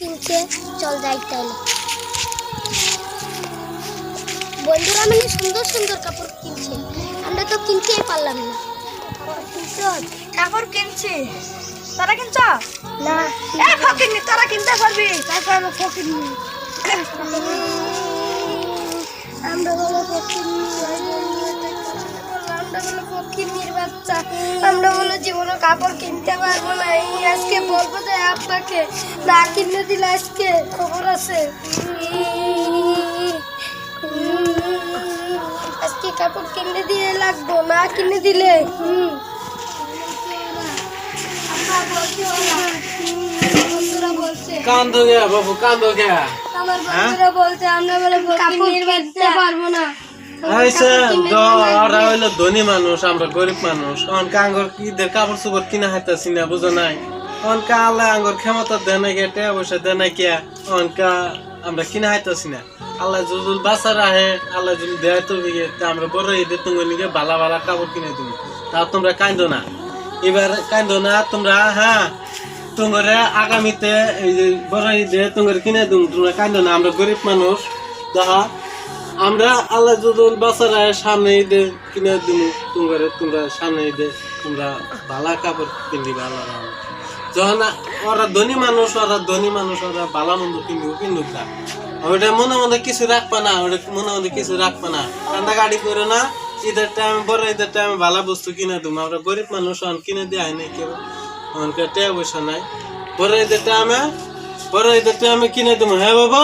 কিনছে, চল যাই তাইলে। বন্ধুরা মানে সুন্দর সুন্দর কাপড় কিনছে, আমরা তো কিনতেই পারলাম না। কাপড় কিনছি, তারা কিনছ না ফকিরনি, তারা কিনতে পারবি। তারপর আমরা ফকিরনি, আমরা বলো ফকিরনি, আমরা বলো ফকিরনির বাচ্চা, আমরা বলো জীবনে কাপড় কিনতে পারবো না। এই আজকে বলবো যে আপনাকে না কিনে দিলে আজকে খবর আছে। আজকে কাপড় কিনে দিয়ে লাগবো, না কিনে দিলে বন্ধুরা বলছে, কান্দো গে বাবু, কান্দো গে। আমার বন্ধুরা বলছে আমরা বলে কাপড় কিনতে পারবো না। ওরা হইলো ধনী মানুষ, আমরা গরিব মানুষ। অনকা আঙ্গর ঈদের কাপড় চোপড় কিনা হাইতাছি না, বুঝো নাই? অনকা আল্লাহ আঙ্গর ক্ষমতা দেয় নাই, গে অবশ্য দেয় নাই কে। অনকা আমরা কিনা হাইতাছি না। আল্লাহ যদি বাঁচা রাহে, আল্লাহ যদি দেয় তো আমরা বড় ঈদের তুমি নিকে ভালা ভালা কাপড় কিনে দিবি। তাও তোমরা কান্দো না, এবার কান্দো না তোমরা। হ্যাঁ, তোমার আগামীতে এই যে বড় ঈদে তোমার কিনে দিন, তোমরা কান্দো না। আমরা গরিব মানুষ, দেখা আমরা আল্লাহ যদি বাঁচার সামনে ঈদে কিনে দিব তোমার, তোমরা সামনে ঈদে তোমরা ভালা কাপড় কিনদিবা। আল্লাহ যখন ওরা ধনী মানুষ, ওরা ভালা মন্দ কিনুক না। ওটা মনে মনে কিছু রাখবা না, ওটা মনে মনে কিছু রাখবা না, কান্দা গাড়ি করো না। ঈদের টাইম, বড় ঈদের টাইমে ভালা বস্তু কিনে দেবো। আমরা গরিব মানুষ, কিনে দেওয়া হয় নাই কেউ, টাকা পয়সা নাই। বড় ঈদের টাইমে কিনে দেবো। হ্যাঁ বাবা।